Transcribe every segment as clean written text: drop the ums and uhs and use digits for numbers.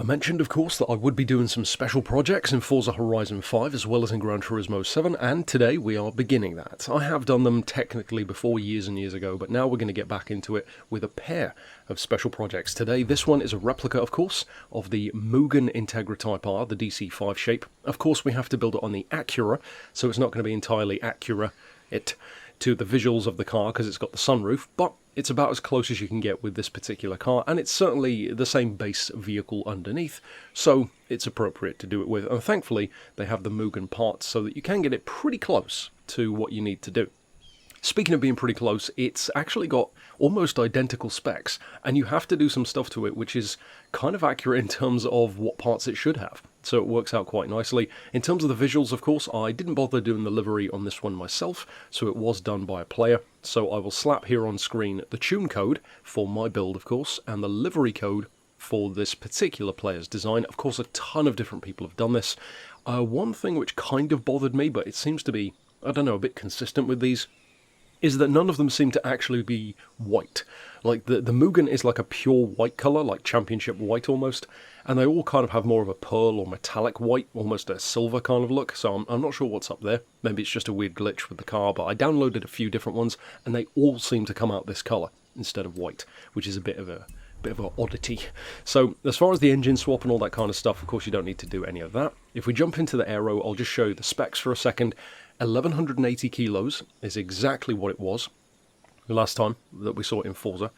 I mentioned, of course, that I would be doing some special projects in Forza Horizon 5 as well as in Gran Turismo 7, and today we are beginning that. I have done them technically before years and years ago, but now we're going to get back into it with a pair of special projects. Today, this one is a replica, of course, of the Mugen Integra Type R, the DC5 shape. Of course, we have to build it on the Acura, so it's not going to be entirely accurate to the visuals of the car because it's got the sunroof, but it's about as close as you can get with this particular car, and it's certainly the same base vehicle underneath, so it's appropriate to do it with. And thankfully, they have the Mugen parts so that you can get it pretty close to what you need to do. Speaking of being pretty close, it's actually got almost identical specs, and you have to do some stuff to it which is kind of accurate in terms of what parts it should have. So it works out quite nicely. In terms of the visuals, of course, I didn't bother doing the livery on this one myself, so it was done by a player. So I will slap here on screen the tune code for my build, of course, and the livery code for this particular player's design. Of course, a ton of different people have done this. One thing which kind of bothered me, but it seems to be, I don't know, a bit consistent with these, is that none of them seem to actually be white. Like, the Mugen is like a pure white colour, like championship white almost, and they all kind of have more of a pearl or metallic white, almost a silver kind of look, so I'm not sure what's up there. Maybe it's just a weird glitch with the car, but I downloaded a few different ones, and they all seem to come out this colour instead of white, which is a bit of an oddity. So as far as the engine swap and all that kind of stuff, of course you don't need to do any of that. If we jump into the aero, I'll just show you the specs for a second. 1180 kilos is exactly what it was the last time that we saw it in Forza.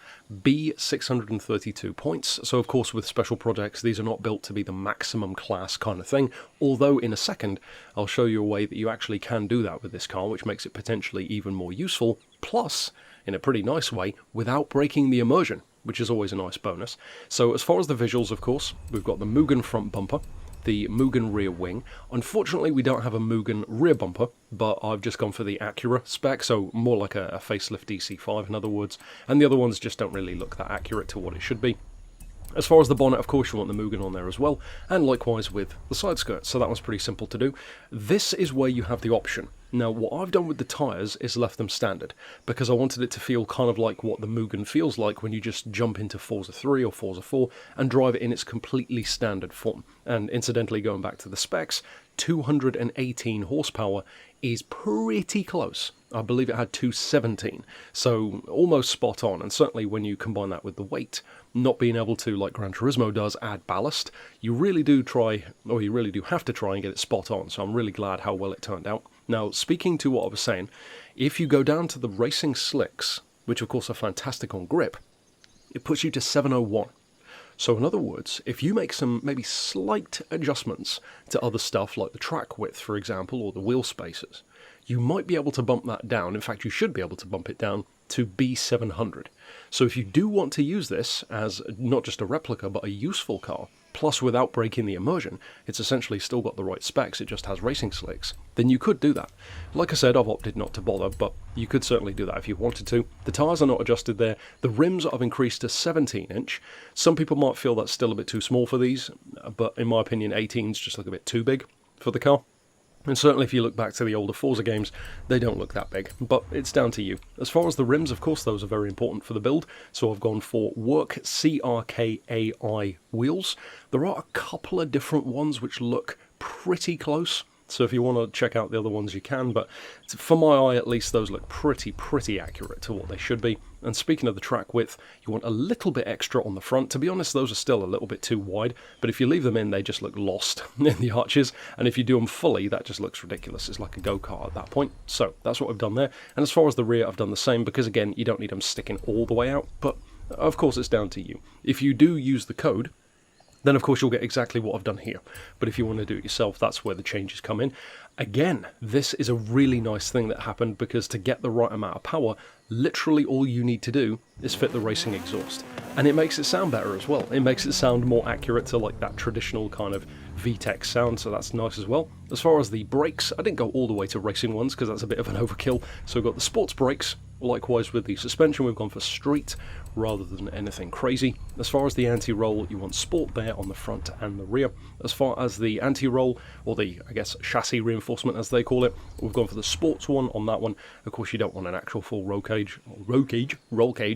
B 632 points. So of course with special projects these are not built to be the maximum class kind of thing, although in a second I'll show you a way that you actually can do that with this car, which makes it potentially even more useful, plus in a pretty nice way without breaking the immersion, which is always a nice bonus. So as far as the visuals, of course, we've got the Mugen front bumper, the Mugen rear wing. Unfortunately, we don't have a Mugen rear bumper, but I've just gone for the Acura spec, so more like a facelift DC5 in other words, and the other ones just don't really look that accurate to what it should be. As far as the bonnet, of course, you want the Mugen on there as well, and likewise with the side skirts, so that was pretty simple to do. This is where you have the option. Now, what I've done with the tyres is left them standard, because I wanted it to feel kind of like what the Mugen feels like when you just jump into Forza 3 or Forza 4 and drive it in its completely standard form. And incidentally, going back to the specs, 218 horsepower is pretty close. I believe it had 217, so almost spot on, and certainly when you combine that with the weight, not being able to, like Gran Turismo does, add ballast, you really do have to try and get it spot on, so I'm really glad how well it turned out. Now, speaking to what I was saying, if you go down to the racing slicks, which of course are fantastic on grip, it puts you to 701. So in other words, if you make some maybe slight adjustments to other stuff like the track width, for example, or the wheel spaces, you might be able to bump that down. In fact, you should be able to bump it down to B700. So if you do want to use this as not just a replica, but a useful car, plus without breaking the immersion, it's essentially still got the right specs, it just has racing slicks, then you could do that. Like I said, I've opted not to bother, but you could certainly do that if you wanted to. The tyres are not adjusted there. The rims I've increased to 17-inch. Some people might feel that's still a bit too small for these, but in my opinion, 18s just look a bit too big for the car. And certainly if you look back to the older Forza games, they don't look that big, but it's down to you. As far as the rims, of course, those are very important for the build, so I've gone for Work CRKAI wheels. There are a couple of different ones which look pretty close, so if you want to check out the other ones you can, but for my eye at least those look pretty accurate to what they should be. And speaking of the track width, you want a little bit extra on the front. To be honest, those are still a little bit too wide, but if you leave them in, they just look lost in the arches, and if you do them fully, that just looks ridiculous. It's like a go-kart at that point. So that's what I've done there. And as far as the rear, I've done the same, because again, you don't need them sticking all the way out, but of course it's down to you. If you do use the code, then of course you'll get exactly what I've done here. But if you want to do it yourself, that's where the changes come in. Again, this is a really nice thing that happened, because to get the right amount of power, literally all you need to do is fit the racing exhaust. And it makes it sound better as well. It makes it sound more accurate to like that traditional kind of VTEC sound, so that's nice as well. As far as the brakes, I didn't go all the way to racing ones because that's a bit of an overkill. So we've got the sports brakes. Likewise with the suspension, we've gone for street rather than anything crazy. As far as the anti-roll, you want sport there on the front and the rear. As far as the anti-roll, or the, I guess, chassis reinforcement as they call it, we've gone for the sports one on that one. Of course, you don't want an actual full roll cage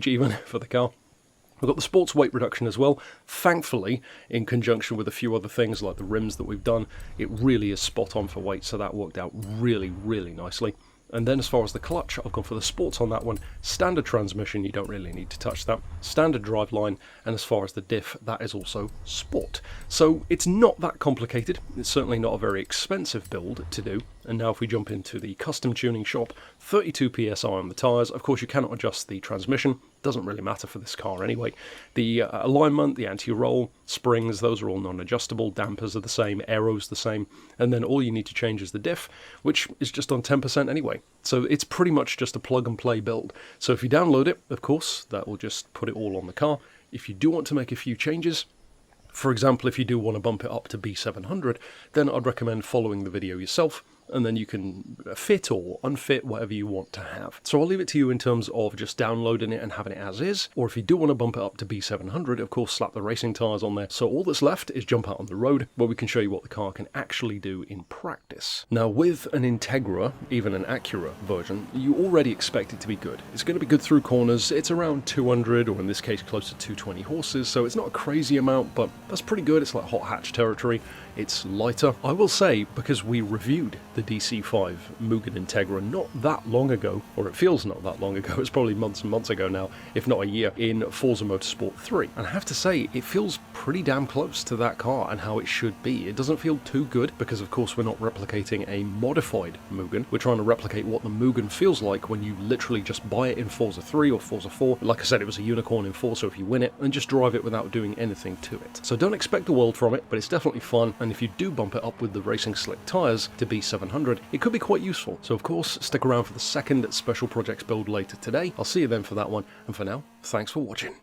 even for the car. We've got the sports weight reduction as well. Thankfully, in conjunction with a few other things like the rims that we've done, it really is spot on for weight, so that worked out really, really nicely. And then as far as the clutch, I've gone for the sports on that one. Standard transmission, you don't really need to touch that. Standard driveline, and as far as the diff, that is also sport. So it's not that complicated. It's certainly not a very expensive build to do. And now if we jump into the custom tuning shop, 32 PSI on the tyres. Of course, you cannot adjust the transmission. Doesn't really matter for this car anyway. The alignment, the anti-roll, springs, those are all non-adjustable. Dampers are the same, aero's the same. And then all you need to change is the diff, which is just on 10% anyway. So it's pretty much just a plug-and-play build. So if you download it, of course, that will just put it all on the car. If you do want to make a few changes, for example, if you do want to bump it up to B700, then I'd recommend following the video yourself, and then you can fit or unfit whatever you want to have. So I'll leave it to you in terms of just downloading it and having it as is, or if you do want to bump it up to B700, of course slap the racing tyres on there. So all that's left is jump out on the road, where we can show you what the car can actually do in practice. Now with an Integra, even an Acura version, you already expect it to be good. It's going to be good through corners. It's around 200, or in this case close to 220 horses, so it's not a crazy amount, but that's pretty good. It's like hot hatch territory. It's lighter. I will say, because we reviewed the DC5 Mugen Integra not that long ago, or it feels not that long ago, it's probably months and months ago now, if not a year, in Forza Motorsport 3. And I have to say, it feels pretty damn close to that car and how it should be. It doesn't feel too good, because of course we're not replicating a modified Mugen. We're trying to replicate what the Mugen feels like when you literally just buy it in Forza 3 or Forza 4. Like I said, it was a unicorn in 4, so if you win it, and just drive it without doing anything to it. So don't expect the world from it, but it's definitely fun, and if you do bump it up with the racing slick tyres to B700, it could be quite useful. So of course, stick around for the second special projects build later today. I'll see you then for that one, and for now, thanks for watching.